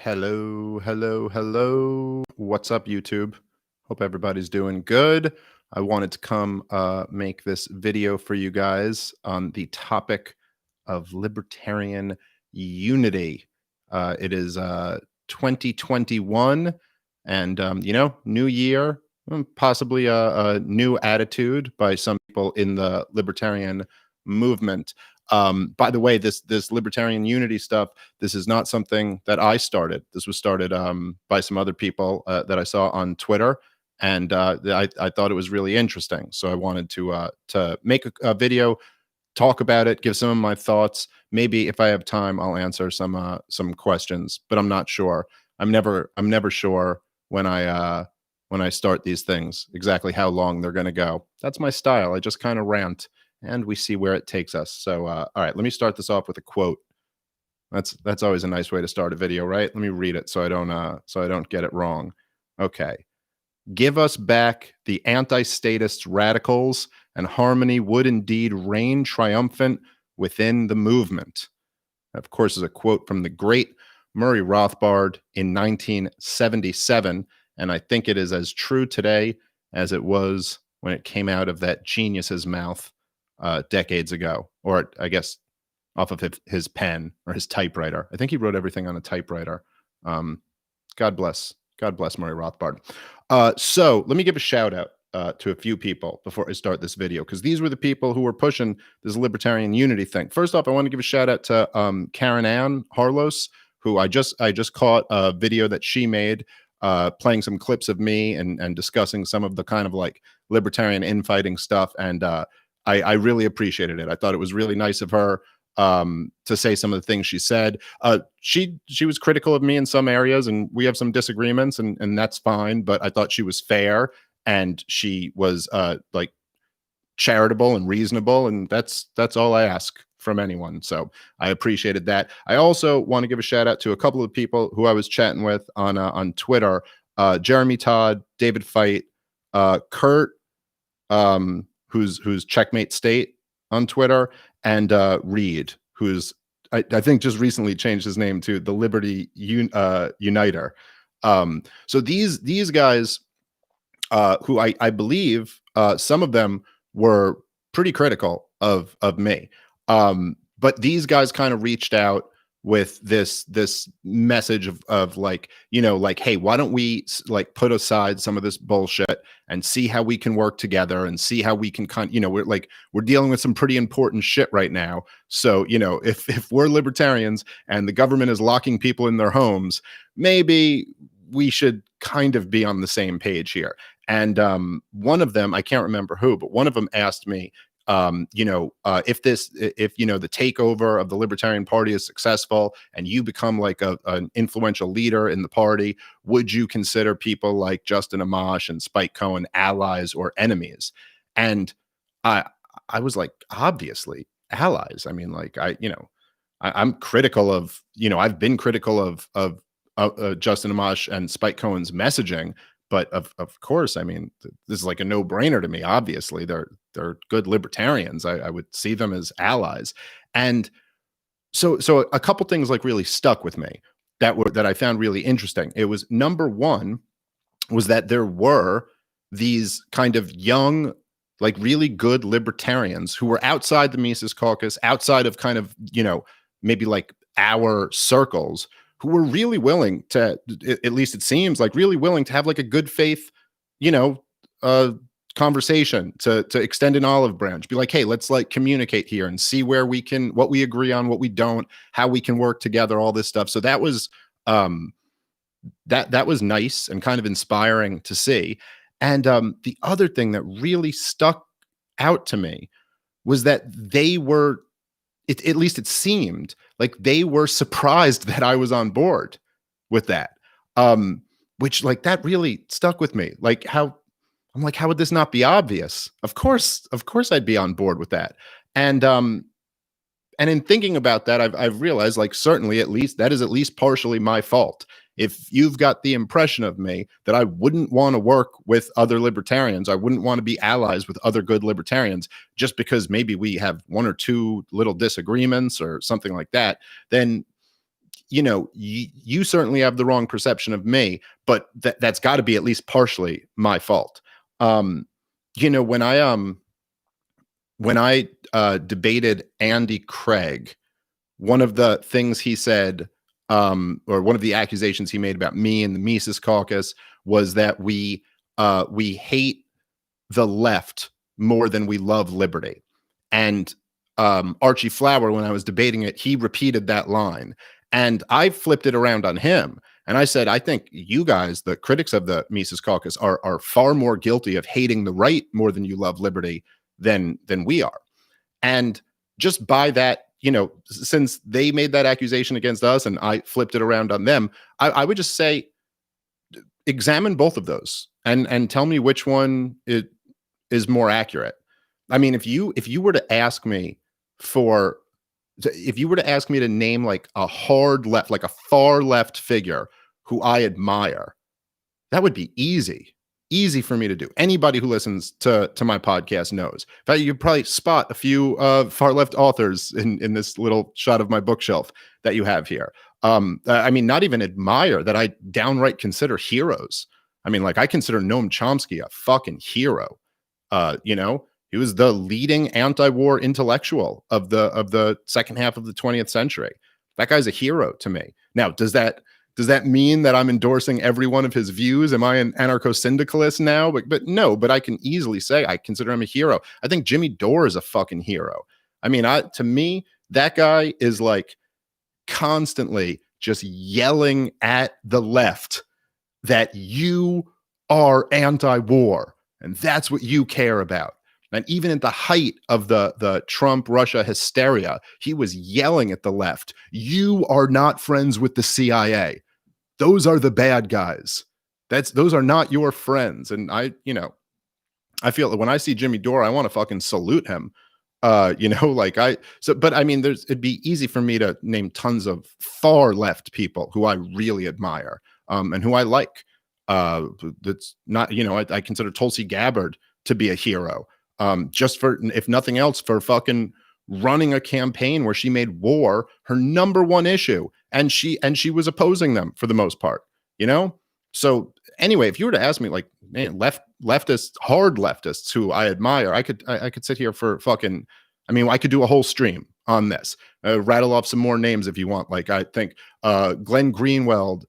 Hello, hello, hello. What's up, YouTube? Hope everybody's doing good. I wanted to come make this video for you guys on the topic of Libertarian Unity. It is 2021 and, new year, possibly a new attitude by some people in the Libertarian movement. By the way, this Libertarian Unity stuff, this is not something that I started. This was started by some other people that I saw on Twitter, and I thought it was really interesting. So I wanted to make a video, talk about it, give some of my thoughts. Maybe if I have time, I'll answer some questions, but I'm not sure. I'm never sure when I start these things exactly how long they're going to go. That's my style. I just kind of rant, and we see where it takes us. So, all right, let me start this off with a quote. That's always a nice way to start a video, right? Let me read it so I don't get it wrong. Okay. Give us back the anti-statists radicals, and harmony would indeed reign triumphant within the movement. That, of course, is a quote from the great Murray Rothbard in 1977, and I think it is as true today as it was when it came out of that genius's mouth decades ago, or I guess off of his pen or his typewriter. I think he wrote everything on a typewriter. God bless Murray Rothbard. So let me give a shout out to a few people before I start this video, because these were the people who were pushing this Libertarian Unity thing. First off, I want to give a shout out to Karen Ann Harlos, who I just caught a video that she made playing some clips of me and discussing some of the kind of like libertarian infighting stuff, and I really appreciated it. I thought it was really nice of her to say some of the things she said. She was critical of me in some areas, and we have some disagreements, and that's fine. But I thought she was fair, and she was like charitable and reasonable, and that's all I ask from anyone. So I appreciated that. I also want to give a shout out to a couple of people who I was chatting with on Twitter: Jeremy Todd, David Fight, Kurt, who's Checkmate State on Twitter, and Reed, who's I think just recently changed his name to the Liberty Uniter. So these guys, who I believe some of them were pretty critical of me, but these guys kind of reached out with this message of like, like, hey, why don't we like put aside some of this bullshit and see how we can work together and see how we can we're dealing with some pretty important shit right now. So, if we're libertarians and the government is locking people in their homes, maybe we should kind of be on the same page here. And one of them, I can't remember who, but one of them asked me, if the takeover of the Libertarian Party is successful and you become like an influential leader in the party, would you consider people like Justin Amash and Spike Cohen allies or enemies? And I was like, obviously allies. I mean, like I'm critical of, I've been critical of Justin Amash and Spike Cohen's messaging. But of course, I mean, this is like a no-brainer to me. Obviously, they're good libertarians. I would see them as allies. And so a couple things like really stuck with me that I found really interesting. It was, number one, was that there were these kind of young, like really good libertarians who were outside the Mises Caucus, outside of kind of, maybe like our circles, who were really willing to, at least it seems like, really willing to have like a good faith, conversation to extend an olive branch, be like, hey, let's like communicate here and see where we can, what we agree on, what we don't, how we can work together, all this stuff. So that was that was nice and kind of inspiring to see. And the other thing that really stuck out to me was that they were, at least it seemed like they were surprised that I was on board with that. Which like that really stuck with me. Like how would this not be obvious? Of course I'd be on board with that. And in thinking about that, I've realized, like, certainly at least that is at least partially my fault. If you've got the impression of me that I wouldn't want to work with other libertarians, I wouldn't want to be allies with other good libertarians just because maybe we have one or two little disagreements or something like that, then you certainly have the wrong perception of me, but that's got to be at least partially my fault. Um, when I debated Andy Craig, one of the things he said, or one of the accusations he made about me and the Mises Caucus, was that we hate the left more than we love liberty. And Archie Flower, when I was debating it, he repeated that line. And I flipped it around on him. And I said, I think you guys, the critics of the Mises Caucus, are far more guilty of hating the right more than you love liberty than we are. And just by that, since they made that accusation against us and I flipped it around on them, I would just say, examine both of those and tell me which one is more accurate. I mean, if you were to ask me to name like a hard left, like a far left figure who I admire, that would be easy for me to do. Anybody who listens to my podcast knows. In fact, you could probably spot a few far left authors in this little shot of my bookshelf that you have here. I mean, not even admire, that I downright consider heroes. I mean, like, I consider Noam Chomsky a fucking hero. He was the leading anti-war intellectual of the second half of the 20th century. That guy's a hero to me. Now, does that mean that I'm endorsing every one of his views? Am I an anarcho-syndicalist now? But no, but I can easily say I consider him a hero. I think Jimmy Dore is a fucking hero. I mean, to me, that guy is like constantly just yelling at the left that you are anti-war and that's what you care about. And even at the height of the Trump-Russia hysteria, he was yelling at the left, you are not friends with the CIA. Those are the bad guys. Those are not your friends. And I feel that when I see Jimmy Dore, I want to fucking salute him. But I mean, it'd be easy for me to name tons of far left people who I really admire, and who I like. That's not, I consider Tulsi Gabbard to be a hero. Just for, if nothing else, for fucking running a campaign where she made war her number one issue, and she was opposing them for the most part, So anyway, if you were to ask me, like, man, leftists, hard leftists who I admire, I could sit here for fucking, I mean, I could do a whole stream on this, rattle off some more names if you want. Like, I think Glenn Greenwald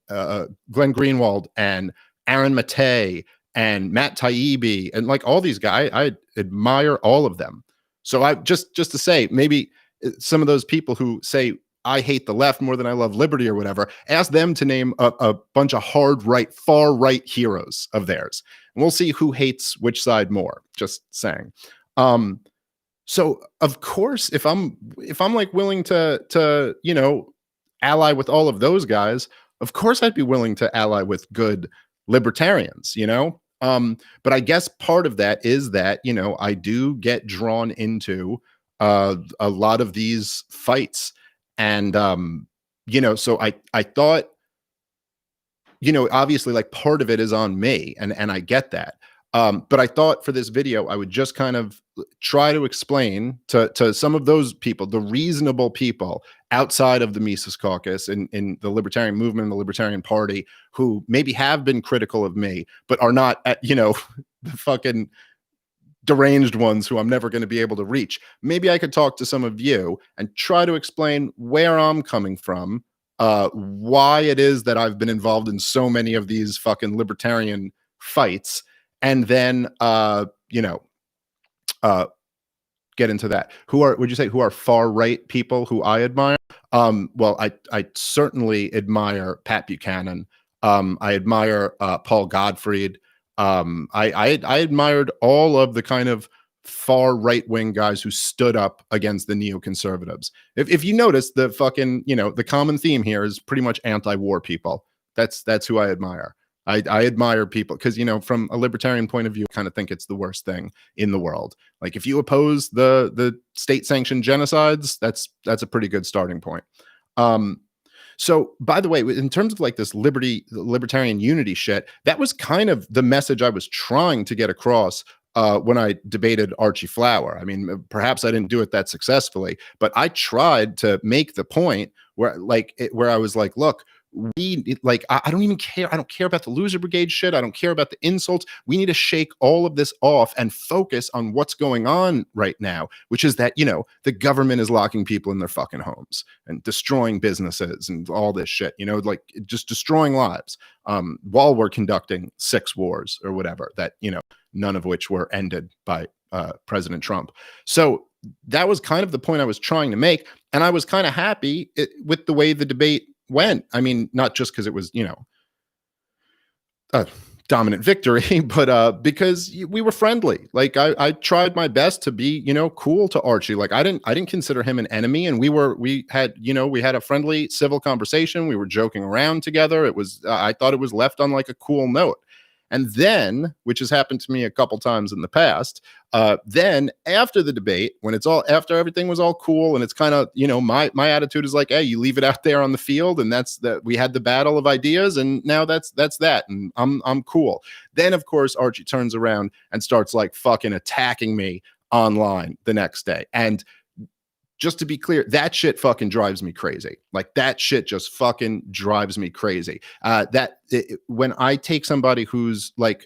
and Aaron Matei and Matt Taibbi and like all these guys, I admire all of them. So I just to say, maybe some of those people who say I hate the left more than I love liberty or whatever, ask them to name a bunch of far right heroes of theirs, and we'll see who hates which side more. Just saying. So of course, if I'm like willing to ally with all of those guys, of course I'd be willing to ally with good libertarians, but I guess part of that is that, I do get drawn into a lot of these fights. And, so I thought, obviously, like, part of it is on me, and I get that. But I thought for this video, I would just kind of try to explain to some of those people, the reasonable people outside of the Mises Caucus in the Libertarian movement and the Libertarian Party, who maybe have been critical of me, but are not the fucking deranged ones who I'm never going to be able to reach. Maybe I could talk to some of you and try to explain where I'm coming from, why it is that I've been involved in so many of these fucking libertarian fights, and then get into that. Would you say who are far right people who I admire? Well, I certainly admire Pat Buchanan. I admire Paul Gottfried. I admired all of the kind of far right wing guys who stood up against the neoconservatives. If you notice, the fucking the common theme here is pretty much anti-war people. That's who I admire. I admire people because, from a libertarian point of view, I kind of think it's the worst thing in the world. Like, if you oppose the state-sanctioned genocides, that's a pretty good starting point. So, by the way, in terms of like this libertarian unity shit, that was kind of the message I was trying to get across when I debated Archie Flower. I mean, perhaps I didn't do it that successfully, but I tried to make the point where where I was like, look, I don't even care. I don't care about the loser brigade shit. I don't care about the insults. We need to shake all of this off and focus on what's going on right now, which is that, the government is locking people in their fucking homes and destroying businesses and all this shit, like just destroying lives, while we're conducting 6 wars or whatever that, none of which were ended by President Trump. So that was kind of the point I was trying to make. And I was kind of happy with the way the debate went. I mean, not just because it was, a dominant victory, but because we were friendly. Like I tried my best to be, cool to Archie. Like I didn't consider him an enemy, and we had a friendly civil conversation. We were joking around together. It was I thought it was left on like a cool note. And then, which has happened to me a couple times in the past, then after the debate, when after everything was all cool, and it's kind of, my attitude is like, hey, you leave it out there on the field, and that's that. We had the battle of ideas, and now that's that, and I'm cool. Then of course Archie turns around and starts like fucking attacking me online the next day. And just to be clear, that shit fucking drives me crazy. Like that shit just fucking drives me crazy. When I take somebody who's like,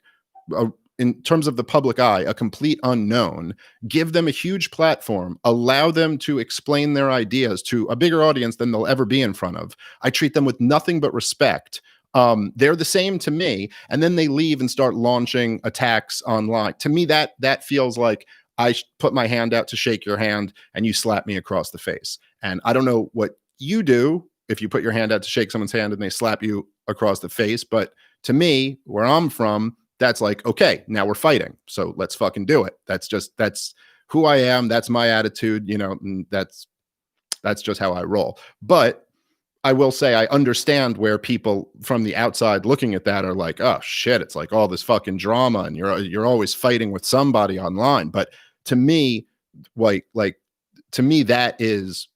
in terms of the public eye, a complete unknown, give them a huge platform, allow them to explain their ideas to a bigger audience than they'll ever be in front of. I treat them with nothing but respect. They're the same to me, and then they leave and start launching attacks online. To me, that feels like I put my hand out to shake your hand and you slap me across the face. And I don't know what you do if you put your hand out to shake someone's hand and they slap you across the face. But to me, where I'm from, that's like, okay, now we're fighting. So let's fucking do it. That's who I am. That's my attitude. And that's just how I roll. But I will say I understand where people from the outside looking at that are like, oh shit, it's like all this fucking drama and you're always fighting with somebody online. But to me, to me, that is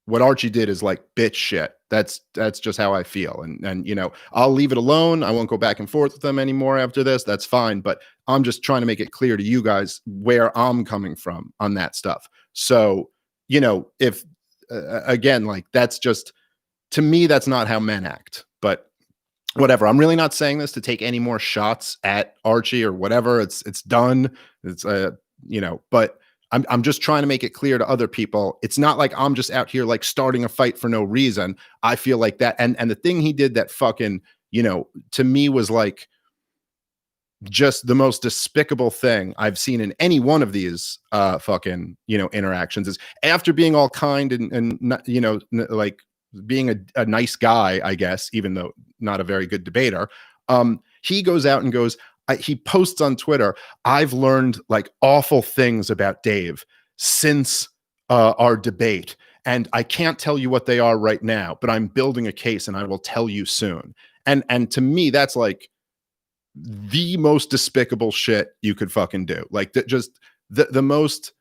what Archie did is like bitch shit. That's just how I feel. And I'll leave it alone. I won't go back and forth with them anymore after this. That's fine. But I'm just trying to make it clear to you guys where I'm coming from on that stuff. So, if again, like that's just, to me, that's not how men act. But whatever. I'm really not saying this to take any more shots at Archie or whatever. It's done. It's but I'm just trying to make it clear to other people. It's not like I'm just out here like starting a fight for no reason. I feel like that. And the thing he did that fucking, to me was like just the most despicable thing I've seen in any one of these fucking, interactions is after being all kind and like being a nice guy, I guess, even though not a very good debater. He goes out and goes, he posts on Twitter, I've learned like awful things about Dave since our debate. And I can't tell you what they are right now, but I'm building a case and I will tell you soon. And to me, that's like the most despicable shit you could fucking do. Like just the most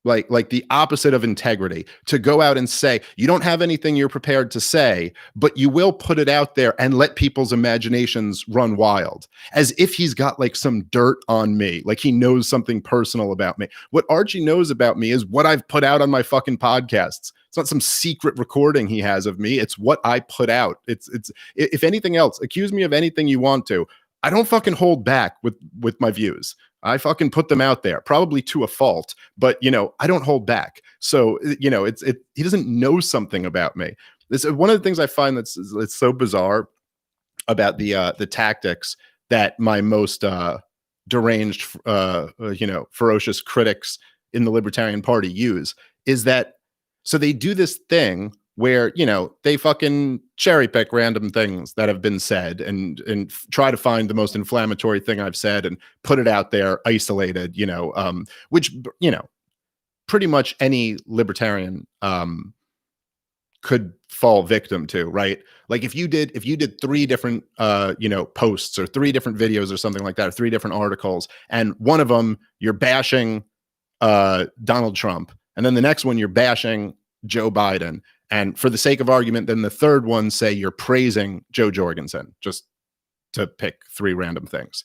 like the opposite of integrity, to go out and say you don't have anything you're prepared to say, but you will put it out there and let people's imaginations run wild, as if he's got like some dirt on me, like he knows something personal about me. What Archie knows about me is what I've put out on my fucking podcasts. It's not some secret recording he has of me. It's what I put out. It's if anything else, accuse me of anything you want to. I don't fucking hold back with my views. I fucking put them out there, probably to a fault, but I don't hold back. So he doesn't know something about me. This is one of the things I find it's so bizarre about the tactics that my most deranged, ferocious critics in the Libertarian Party use, is that so they do this thing where they fucking cherry pick random things that have been said and try to find the most inflammatory thing I've said and put it out there isolated, which pretty much any libertarian could fall victim to, right? Like if you did 3 different posts or 3 different videos or something like that, or 3 different articles, and one of them you're bashing Donald Trump, and then the next one you're bashing Joe Biden, and for the sake of argument, then the third one, say you're praising Joe Jorgensen, just to pick 3 random things.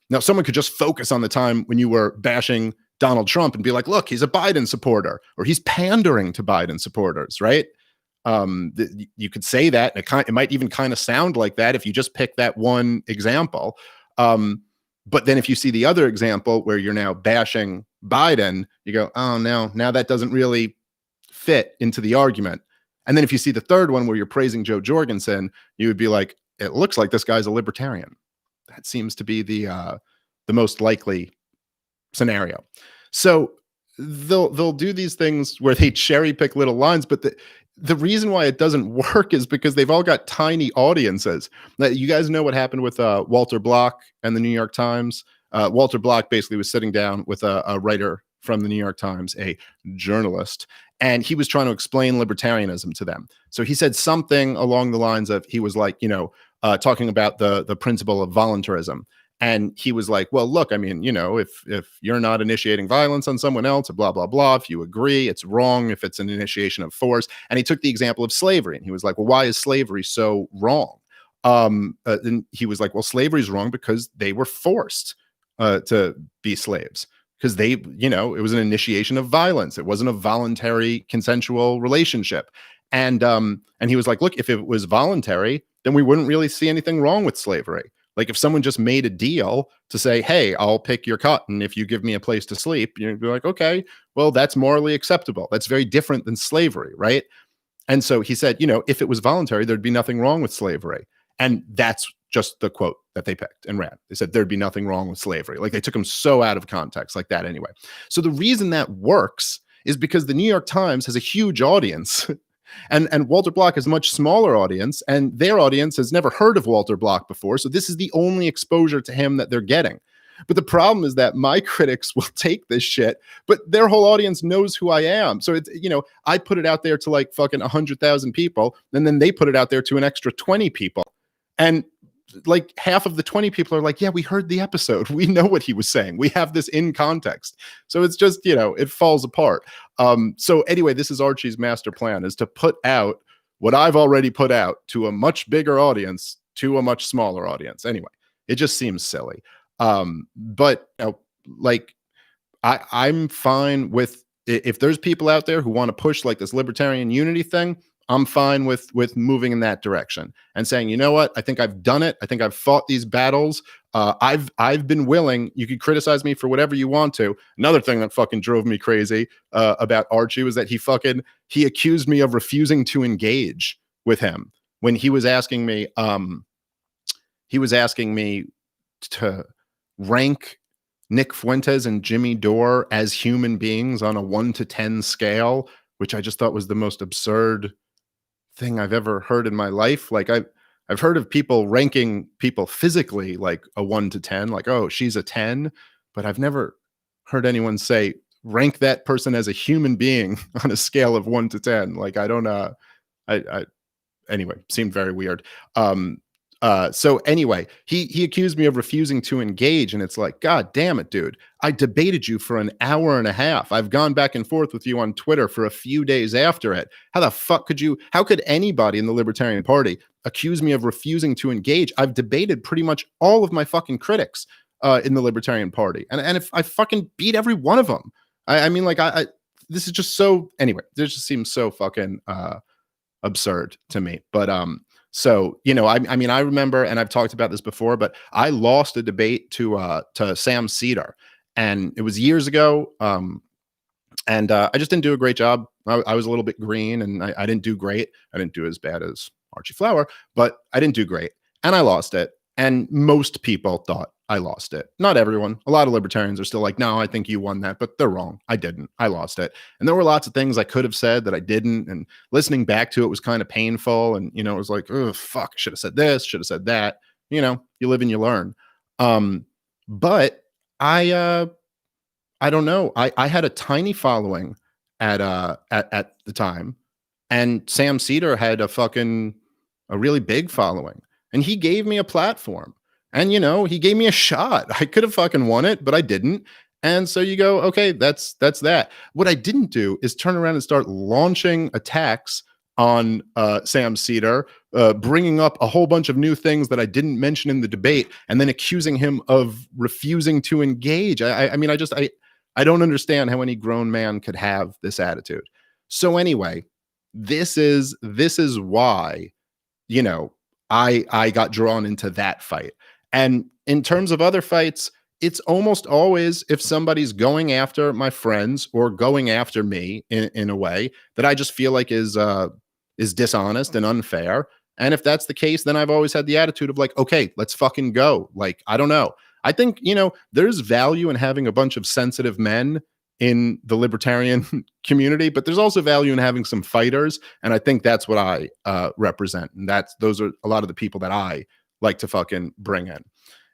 Now, someone could just focus on the time when you were bashing Donald Trump and be like, look, he's a Biden supporter, or he's pandering to Biden supporters, right? You could say that, and it might even kind of sound like that if you just pick that one example. But then if you see the other example where you're now bashing Biden, you go, oh, no, now that doesn't really fit into the argument. And then if you see the third one where you're praising Joe Jorgensen, you would be like, it looks like this guy's a libertarian. That seems to be the most likely scenario. So they'll do these things where they cherry pick little lines, but the reason why it doesn't work is because they've all got tiny audiences. You guys know what happened with Walter Block and the New York Times. Walter Block basically was sitting down with a writer from the New York Times, a journalist, and he was trying to explain libertarianism to them. So he said something along the lines of, he was like, talking about the principle of voluntarism. And he was like, well, look, I mean, if you're not initiating violence on someone else, blah, blah, blah, if you agree, it's wrong if it's an initiation of force. And he took the example of slavery. And he was like, well, why is slavery so wrong? And he was like, well, slavery is wrong because they were forced to be slaves. Because it was an initiation of violence. It wasn't a voluntary consensual relationship. And he was like, look, if it was voluntary, then we wouldn't really see anything wrong with slavery. Like if someone just made a deal to say, hey, I'll pick your cotton if you give me a place to sleep, you'd be like, okay, well, that's morally acceptable. That's very different than slavery, right? And so he said, if it was voluntary, there'd be nothing wrong with slavery. And that's just the quote that they picked and ran. They said there'd be nothing wrong with slavery. Like they took him so out of context like that anyway. So the reason that works is because the New York Times has a huge audience and Walter Block has a much smaller audience, and their audience has never heard of Walter Block before. So this is the only exposure to him that they're getting. But the problem is that my critics will take this shit, but their whole audience knows who I am. So it's, I put it out there to like fucking 100,000 people, and then they put it out there to an extra 20 people. And like half of the 20 people are like, yeah, we heard the episode. We know what he was saying. We have this in context. So it's just, it falls apart. So anyway, this is Archie's master plan, is to put out what I've already put out to a much bigger audience, to a much smaller audience. Anyway, it just seems silly. But I'm fine with, if there's people out there who want to push like this libertarian unity thing, I'm fine with moving in that direction and saying, you know what? I think I've done it. I think I've fought these battles. I've been willing. You could criticize me for whatever you want to. Another thing that fucking drove me crazy about Archie was that he accused me of refusing to engage with him when he was asking me. He was asking me to rank Nick Fuentes and Jimmy Dore as human beings on a 1 to 10 scale, which I just thought was the most absurd thing I've ever heard in my life. Like I've heard of people ranking people physically like a 1 to 10, like, oh, she's a 10, but I've never heard anyone say rank that person as a human being on a scale of 1 to 10. Like I don't anyway, seemed very weird. So anyway, he accused me of refusing to engage, and it's like, God damn it, dude. I debated you for an hour and a half. I've gone back and forth with you on Twitter for a few days after it. How could anybody in the Libertarian Party accuse me of refusing to engage? I've debated pretty much all of my fucking critics in the Libertarian Party. And if I fucking beat every one of them, I mean, like, this is just so, anyway, this just seems so fucking absurd to me. But, so, I mean, I remember, and I've talked about this before, but I lost a debate to Sam Cedar, and it was years ago. And I just didn't do a great job. I was a little bit green, and I didn't do great. I didn't do as bad as Archie Flower, but I didn't do great, and I lost it. And most people thought I lost it. Not everyone. A lot of libertarians are still like, no, I think you won that, but they're wrong. I didn't. I lost it. And there were lots of things I could have said that I didn't. And listening back to it was kind of painful. And, it was like, oh, fuck, I should have said this, should have said that. You live and you learn. But I don't know. I had a tiny following at the time. And Sam Cedar had a really big following. And he gave me a platform. And, he gave me a shot. I could have fucking won it, but I didn't. And so you go, okay, that's that. What I didn't do is turn around and start launching attacks on Sam Cedar, bringing up a whole bunch of new things that I didn't mention in the debate, and then accusing him of refusing to engage. I mean, I don't understand how any grown man could have this attitude. So anyway, this is why, you know, I got drawn into that fight. And in terms of other fights, it's almost always if somebody's going after my friends or going after me in a way that I just feel like is dishonest and unfair. And if that's the case, then I've always had the attitude of like, okay, let's fucking go. Like, I don't know. I think, there's value in having a bunch of sensitive men in the libertarian community, but there's also value in having some fighters. And I think that's what I represent. And those are a lot of the people that I like to fucking bring in.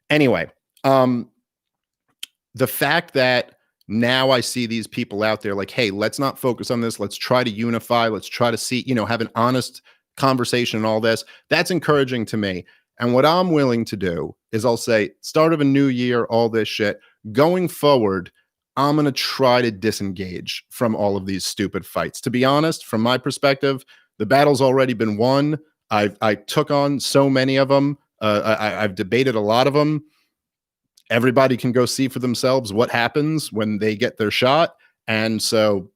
Anyway, the fact that now I see these people out there like, hey, let's not focus on this. Let's try to unify. Let's try to see, have an honest conversation and all this. That's encouraging to me. And what I'm willing to do is I'll say, start of a new year, all this shit. Going forward, I'm going to try to disengage from all of these stupid fights. To be honest, from my perspective, the battle's already been won. I took on so many of them. I've debated a lot of them. Everybody can go see for themselves what happens when they get their shot. And so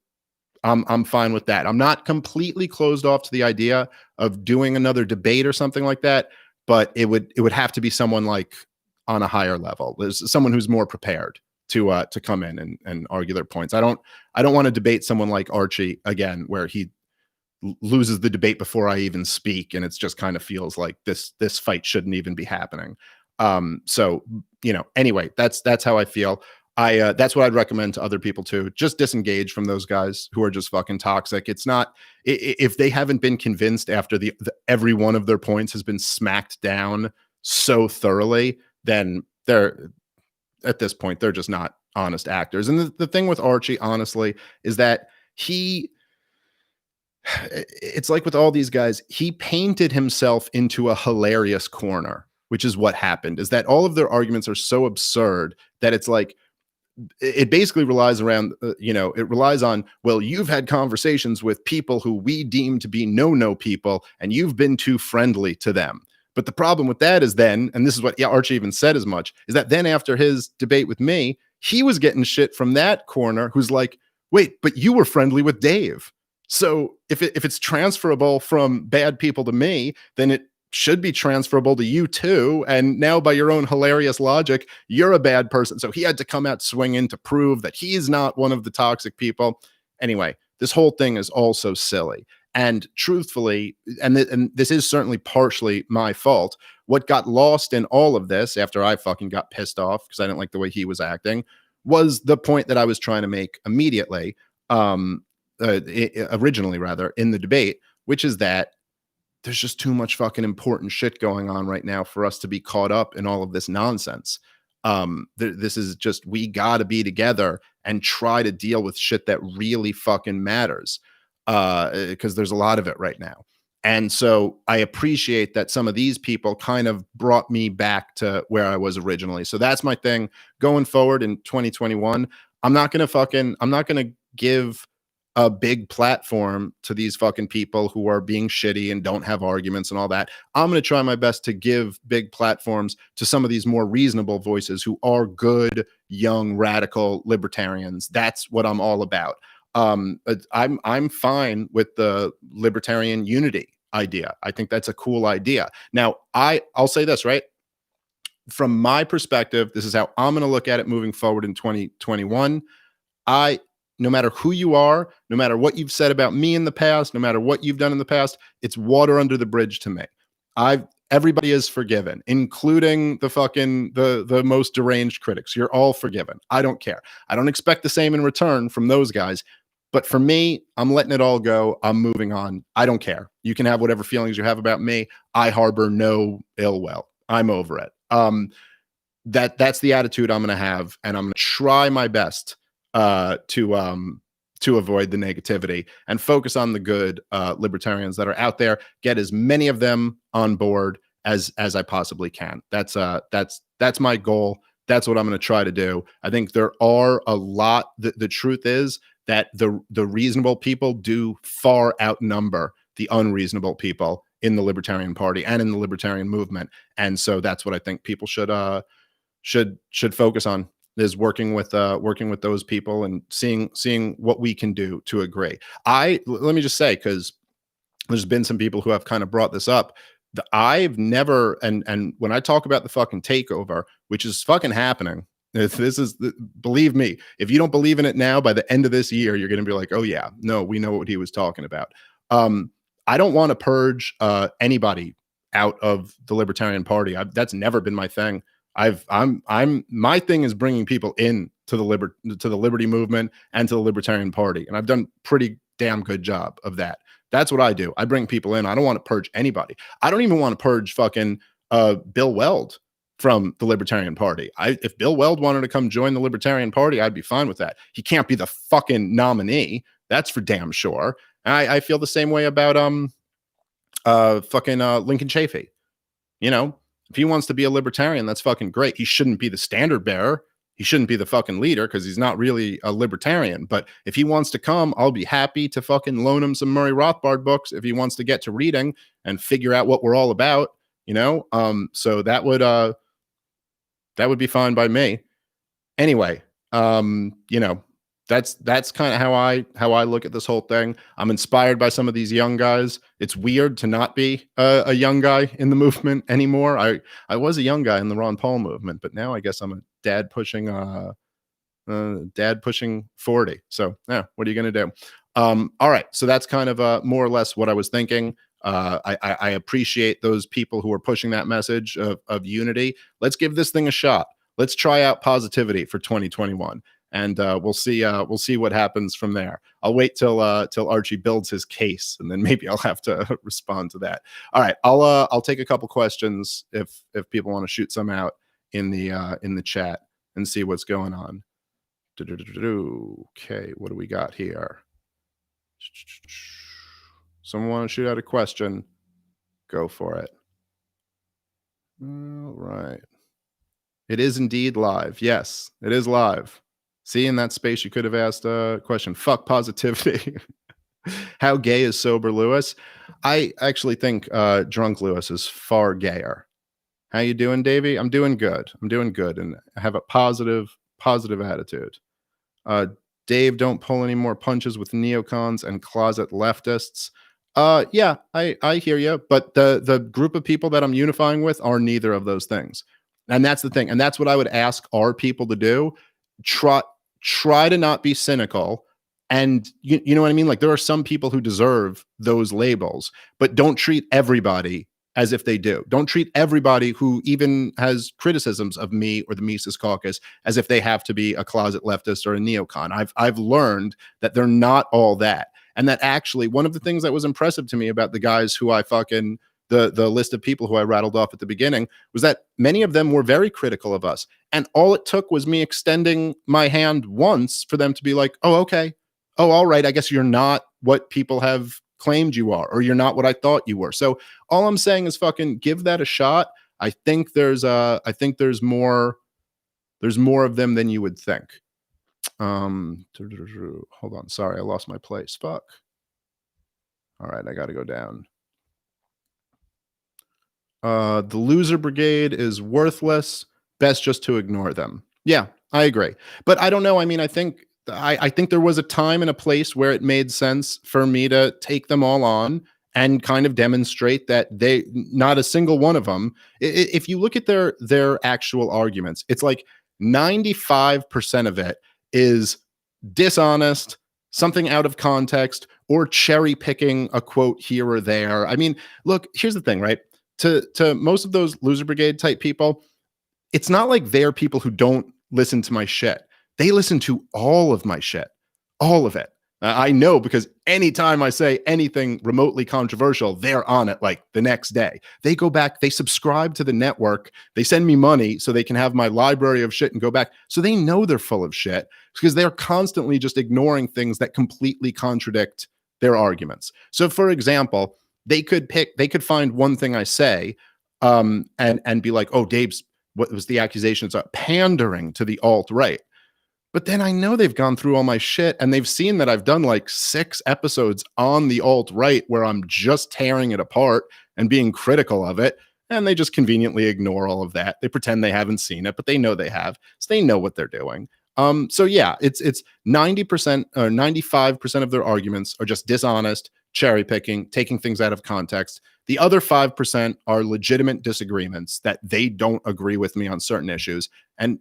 I'm fine with that. I'm not completely closed off to the idea of doing another debate or something like that, but it would have to be someone like on a higher level. There's someone who's more prepared to come in and argue their points. I don't want to debate someone like Archie again, where he loses the debate before I even speak, and it's just kind of feels like this fight shouldn't even be happening. So anyway, that's how I feel. That's what I'd recommend to other people too. Just disengage from those guys who are just fucking toxic. It's not, if they haven't been convinced after every one of their points has been smacked down so thoroughly, then at this point, they're just not honest actors. And the thing with Archie, honestly, is that it's like with all these guys, he painted himself into a hilarious corner, which is what happened, is that all of their arguments are so absurd that it's like, it basically relies around, it relies on, well, you've had conversations with people who we deem to be no people, and you've been too friendly to them. But the problem with that is then, and this is what Archie even said as much, is that then after his debate with me, he was getting shit from that corner who's like, wait, but you were friendly with Dave. So if it's transferable from bad people to me, then it should be transferable to you too. And now by your own hilarious logic, you're a bad person. So he had to come out swinging to prove that he's not one of the toxic people. Anyway, this whole thing is also silly. And truthfully, and this is certainly partially my fault, what got lost in all of this after I fucking got pissed off because I didn't like the way he was acting was the point that I was trying to make immediately, originally rather, in the debate, which is that there's just too much fucking important shit going on right now for us to be caught up in all of this nonsense. This is just, we gotta be together and try to deal with shit that really fucking matters. Because there's a lot of it right now. And so I appreciate that some of these people kind of brought me back to where I was originally. So that's my thing going forward in 2021. I'm not going to give a big platform to these fucking people who are being shitty and don't have arguments and all that. I'm going to try my best to give big platforms to some of these more reasonable voices who are good, young, radical libertarians. That's what I'm all about. I'm fine with the Libertarian Unity idea. I think that's a cool idea. Now, I'll say this, right? From my perspective, this is how I'm going to look at it moving forward in 2021. No matter who you are, no matter what you've said about me in the past, no matter what you've done in the past, it's water under the bridge to me. Everybody is forgiven, including the most deranged critics. You're all forgiven. I don't care. I don't expect the same in return from those guys. But for me, I'm letting it all go. I'm moving on. I don't care. You can have whatever feelings you have about me. I harbor no ill will. I'm over it. That's the attitude I'm going to have, and I'm going to try my best to avoid the negativity and focus on the good libertarians that are out there. Get as many of them on board as I possibly can. That's my goal. That's what I'm going to try to do. I think there are a lot. The truth is that the reasonable people do far outnumber the unreasonable people in the Libertarian Party and in the Libertarian movement. And so that's what I think people should focus on, is working with those people and seeing what we can do to agree. Let me just say, because there's been some people who have kind of brought this up. I've never, and when I talk about the fucking takeover, which is fucking happening, this is, believe me, if you don't believe in it now, by the end of this year, you're going to be like, oh yeah, no, we know what he was talking about. I don't want to purge anybody out of the Libertarian Party. That's never been my thing. My thing is bringing people in to the Liberty movement and to the Libertarian Party, and I've done pretty damn good job of that. That's what I do. I bring people in. I don't want to purge anybody. I don't even want to purge fucking Bill Weld from the Libertarian Party. If Bill Weld wanted to come join the Libertarian Party, I'd be fine with that. He can't be the fucking nominee. That's for damn sure. And I feel the same way about fucking Lincoln Chafee. You know, if he wants to be a libertarian, that's fucking great. He shouldn't be the standard bearer. He shouldn't be the fucking leader because he's not really a libertarian. But if he wants to come, I'll be happy to fucking loan him some Murray Rothbard books if he wants to get to reading and figure out what we're all about, you know? So that would be fine by me. Anyway, you know, that's kind of how I look at this whole thing. I'm inspired by some of these young guys. It's weird to not be a young guy in the movement anymore. I was a young guy in the Ron Paul movement, but now I guess I'm a dad pushing 40. So yeah, what are you gonna do? All right, so that's kind of more or less what I was thinking. I appreciate those people who are pushing that message of unity. Let's give this thing a shot. Let's try out positivity for 2021. And we'll see what happens from there. I'll wait till Archie builds his case, and then maybe I'll have to respond to that. All right, I'll take a couple questions if people want to shoot some out in the chat and see what's going on. Okay, what do we got here? Someone want to shoot out a question? Go for it. All right. It is indeed live. Yes, it is live. See, in that space, you could have asked a question. Fuck positivity. How gay is sober Lewis? I actually think drunk Lewis is far gayer. How you doing, Davey? I'm doing good. And I have a positive attitude. Dave, don't pull any more punches with neocons and closet leftists. Yeah, I hear you. But the group of people that I'm unifying with are neither of those things. And that's the thing. And that's what I would ask our people to do. Try to not be cynical. And you know what I mean? Like, there are some people who deserve those labels, but don't treat everybody as if they do. Don't treat everybody who even has criticisms of me or the Mises Caucus as if they have to be a closet leftist or a neocon. I've learned that they're not all that. And that actually, one of the things that was impressive to me about the guys who I fucking, the list of people who I rattled off at the beginning, was that many of them were very critical of us. And all it took was me extending my hand once for them to be like, oh, okay. Oh, all right. I guess you're not what people have claimed you are, or you're not what I thought you were. So all I'm saying is fucking give that a shot. I think there's more of them than you would think. Hold on. Sorry, I lost my place. Fuck. All right, I got to go down. The loser brigade is worthless. Best just to ignore them. Yeah, I agree. But I don't know. I mean, I think there was a time and a place where it made sense for me to take them all on and kind of demonstrate that not a single one of them. If you look at their actual arguments, it's like 95% of it is dishonest, something out of context, or cherry picking a quote here or there. I mean, look, here's the thing, right? To most of those loser brigade type people, it's not like they're people who don't listen to my shit. They listen to all of my shit, all of it. I know, because anytime I say anything remotely controversial, they're on it like the next day. They go back, they subscribe to the network, they send me money so they can have my library of shit and go back. So they know they're full of shit because they're constantly just ignoring things that completely contradict their arguments. So for example, they could find one thing I say and be like, oh, Dave's, what was the accusation? It's pandering to the alt-right. But then I know they've gone through all my shit and they've seen that I've done like 6 episodes on the alt-right where I'm just tearing it apart and being critical of it. And they just conveniently ignore all of that. They pretend they haven't seen it, but they know they have. So they know what they're doing. So yeah, it's 90% or 95% of their arguments are just dishonest, cherry picking, taking things out of context. The other 5% are legitimate disagreements that they don't agree with me on certain issues. And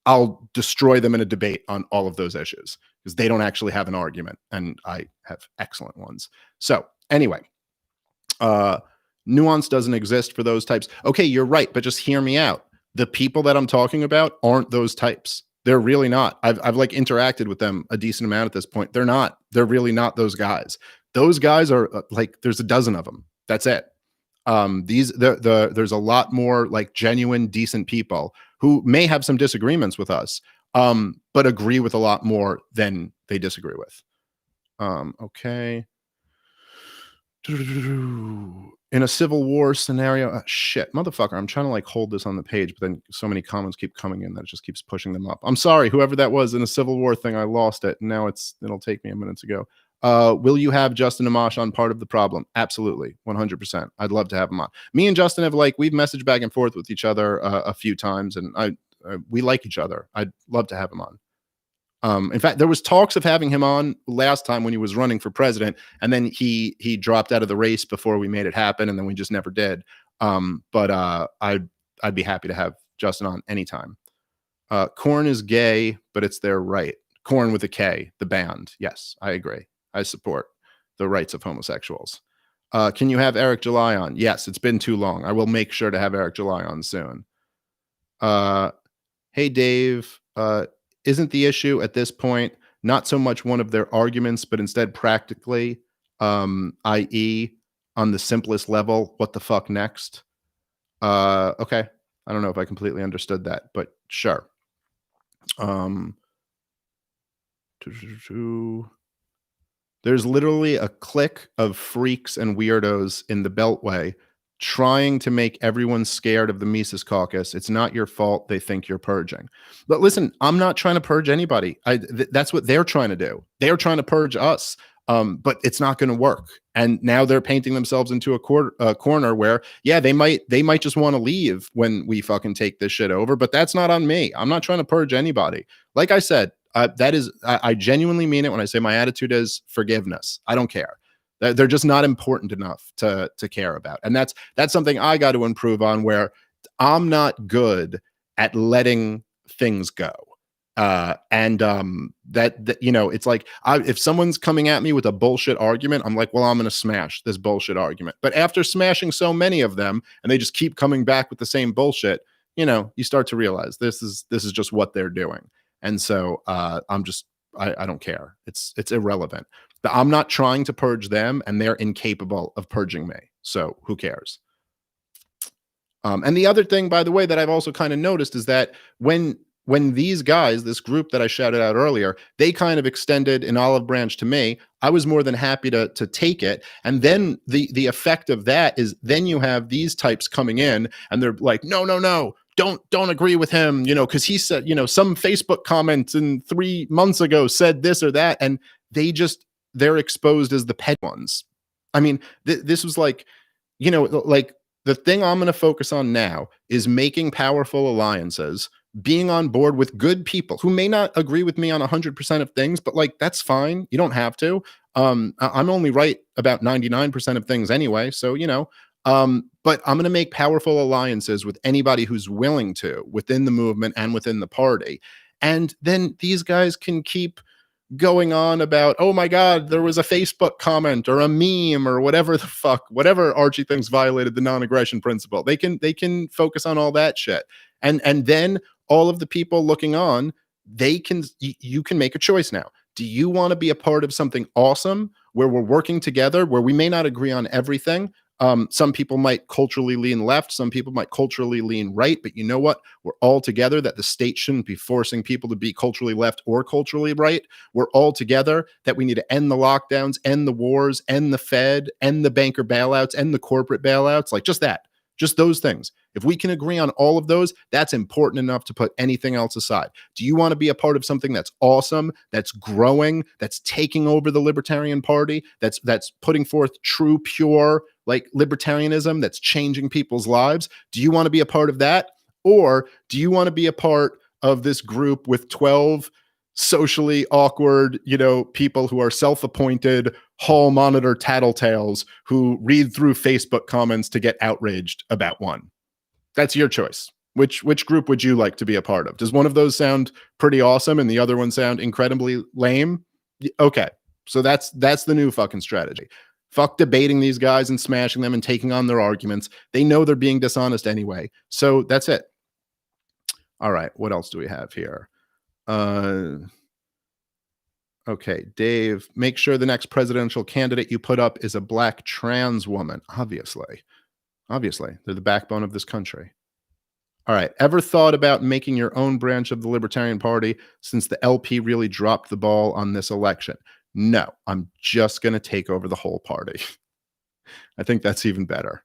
I'll destroy them in a debate on all of those issues because they don't actually have an argument, and I have excellent ones. So anyway, nuance doesn't exist for those types. Okay, you're right, but just hear me out. The people that I'm talking about aren't those types. They're really not. I've like interacted with them a decent amount at this point. They're not. They're really not those guys. Those guys are like there's a dozen of them. That's it. There's a lot more like genuine, decent people who may have some disagreements with us, but agree with a lot more than they disagree with. Okay. In a civil war scenario, shit, motherfucker, I'm trying to like hold this on the page, but then so many comments keep coming in that it just keeps pushing them up. I'm sorry, whoever that was in a civil war thing, I lost it. Now it'll take me a minute to go. Will you have Justin Amash on Part of the Problem? Absolutely, 100%. I'd love to have him on. Me and Justin have we've messaged back and forth with each other a few times, and we like each other. I'd love to have him on. In fact, there was talks of having him on last time when he was running for president, and then he dropped out of the race before we made it happen, and then we just never did. But I'd be happy to have Justin on anytime. Korn is gay, but it's their right. Korn with a K, the band. Yes, I agree. I support the rights of homosexuals. Can you have Eric July on? Yes, it's been too long. I will make sure to have Eric July on soon. Hey, Dave. Isn't the issue at this point not so much one of their arguments, but instead practically, i.e., on the simplest level, what the fuck next? Okay. I don't know if I completely understood that, but sure. There's literally a clique of freaks and weirdos in the Beltway trying to make everyone scared of the Mises Caucus. It's not your fault. They think you're purging. But listen, I'm not trying to purge anybody. That's what they're trying to do. They're trying to purge us, but it's not going to work. And now they're painting themselves into a corner where, yeah, they might just want to leave when we fucking take this shit over, but that's not on me. I'm not trying to purge anybody. Like I said, I genuinely mean it when I say my attitude is forgiveness. I don't care. They're just not important enough to care about. And that's something I got to improve on, where I'm not good at letting things go. That you know, it's like if someone's coming at me with a bullshit argument, I'm like, well, I'm going to smash this bullshit argument. But after smashing so many of them and they just keep coming back with the same bullshit, you know, you start to realize this is just what they're doing. And so I don't care. It's irrelevant. I'm not trying to purge them, and they're incapable of purging me. So who cares? And the other thing, by the way, that I've also kind of noticed is that when these guys, this group that I shouted out earlier, they kind of extended an olive branch to me, I was more than happy to take it. And then the effect of that is then you have these types coming in and they're like, no, don't agree with him, you know, because he said, you know, some Facebook comments in 3 months ago said this or that, and they're exposed as the pet ones. I mean, this was like, you know, like the thing I'm going to focus on now is making powerful alliances, being on board with good people who may not agree with me on 100% of things, but like, that's fine. You don't have to. I'm only right about 99% of things anyway. So, you know, but I'm going to make powerful alliances with anybody who's willing to within the movement and within the party. And then these guys can keep going on about, oh my God, there was a Facebook comment or a meme or whatever the fuck, whatever Archie thinks violated the non-aggression principle. They can focus on all that shit. And then all of the people looking on, you can make a choice now. Do you want to be a part of something awesome where we're working together, where we may not agree on everything? Some people might culturally lean left, some people might culturally lean right, but you know what? We're all together that the state shouldn't be forcing people to be culturally left or culturally right. We're all together that we need to end the lockdowns, end the wars, end the Fed, end the banker bailouts, end the corporate bailouts, like just that. Just those things. If we can agree on all of those, that's important enough to put anything else aside. Do you want to be a part of something that's awesome, that's growing, that's taking over the Libertarian Party, that's putting forth true, pure, like libertarianism, that's changing people's lives? Do you want to be a part of that? Or do you want to be a part of this group with 12 socially awkward, people who are self-appointed hall monitor tattletales who read through Facebook comments to get outraged about one? That's your choice. Which group would you like to be a part of? Does one of those sound pretty awesome and the other one sound incredibly lame? Okay, so that's the new fucking strategy. Fuck debating these guys and smashing them and taking on their arguments. They know they're being dishonest anyway. So that's it. All right, what else do we have here? Okay, Dave, make sure the next presidential candidate you put up is a black trans woman. Obviously, they're the backbone of this country. All right, ever thought about making your own branch of the Libertarian Party since the LP really dropped the ball on this election? No, I'm just going to take over the whole party. I think that's even better.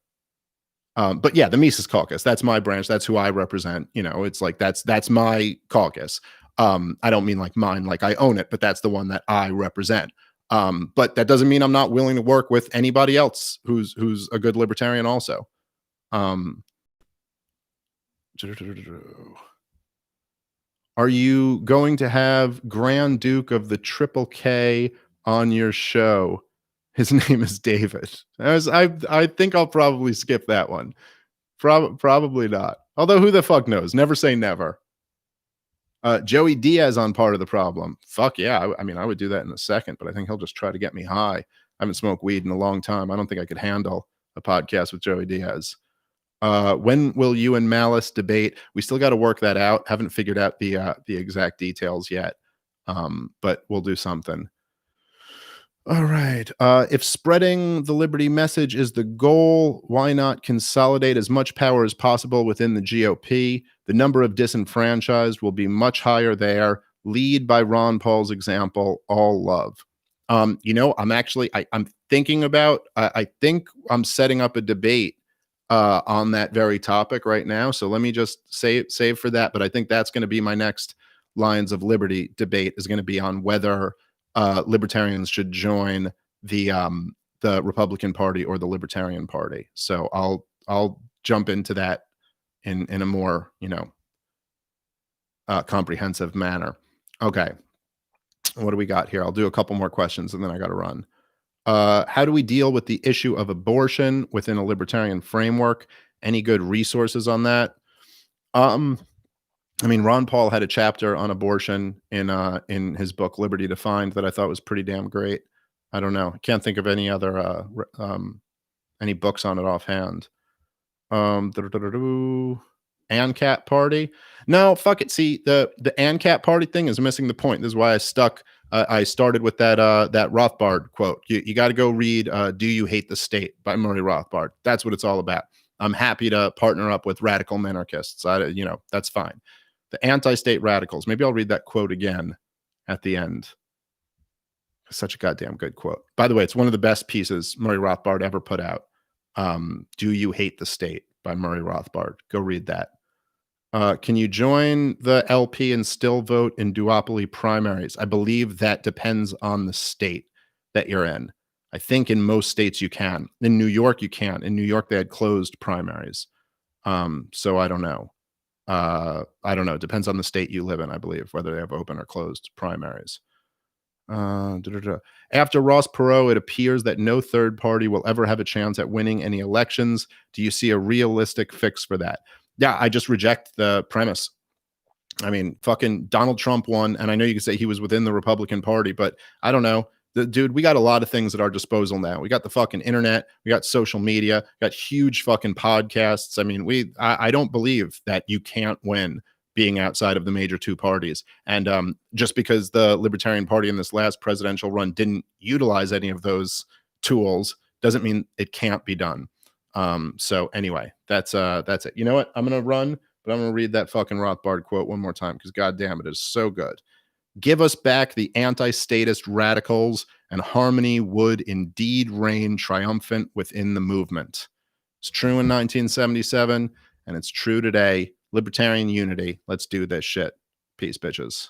But yeah, the Mises Caucus, that's my branch. That's who I represent. It's like, that's my caucus. I don't mean like mine, like I own it, but that's the one that I represent. But that doesn't mean I'm not willing to work with anybody else who's a good libertarian also. Are you going to have Grand Duke of the Triple K on your show? His name is David. I think I'll probably skip that one. Probably not. Although who the fuck knows? Never say never. Joey Diaz on Part of the Problem. Fuck yeah. I mean, I would do that in a second, but I think he'll just try to get me high. I haven't smoked weed in a long time. I don't think I could handle a podcast with Joey Diaz. When will you and Malice debate? We still got to work that out. Haven't figured out the exact details yet. But we'll do something. All right. If spreading the liberty message is the goal, why not consolidate as much power as possible within the GOP? The number of disenfranchised will be much higher there. Lead by Ron Paul's example. All love. I'm thinking about, I think I'm setting up a debate on that very topic right now. So let me just save for that. But I think that's going to be my next Lions of Liberty debate, is going to be on whether libertarians should join the Republican Party or the Libertarian Party. So I'll jump into that in a more comprehensive manner. Okay, what do we got here? I'll do a couple more questions and then I got to run. How do we deal with the issue of abortion within a libertarian framework? Any good resources on that? I mean, Ron Paul had a chapter on abortion in his book Liberty Defined that I thought was pretty damn great. I don't know. I can't think of any other any books on it offhand. ANCAP party. No, fuck it. See, the ANCAP party thing is missing the point. This is why I started with that Rothbard quote. You got to go read "Do You Hate the State" by Murray Rothbard. That's what it's all about. I'm happy to partner up with radical minarchists. That's fine. The anti-state radicals. Maybe I'll read that quote again at the end. Such a goddamn good quote. By the way, it's one of the best pieces Murray Rothbard ever put out. "Do You Hate the State" by Murray Rothbard. Go read that. Can you join the LP and still vote in duopoly primaries? I believe that depends on the state that you're in. I think in most states you can. In New York, you can't. In New York, they had closed primaries. So I don't know. It depends on the state you live in, I believe, whether they have open or closed primaries. After Ross Perot, it appears that no third party will ever have a chance at winning any elections. Do you see a realistic fix for that? Yeah, I just reject the premise. I mean, fucking Donald Trump won, and I know you can say he was within the Republican Party, but I don't know. Dude, we got a lot of things at our disposal now. We got the fucking internet, we got social media, got huge fucking podcasts. I mean, I don't believe that you can't win being outside of the major two parties. And just because the Libertarian Party in this last presidential run didn't utilize any of those tools doesn't mean it can't be done. So anyway, that's it. You know what? I'm gonna run, but I'm gonna read that fucking Rothbard quote one more time because goddamn, it is so good. Give us back the anti-statist radicals, and harmony would indeed reign triumphant within the movement. It's true in 1977, and it's true today. Libertarian unity. Let's do this shit. Peace, bitches.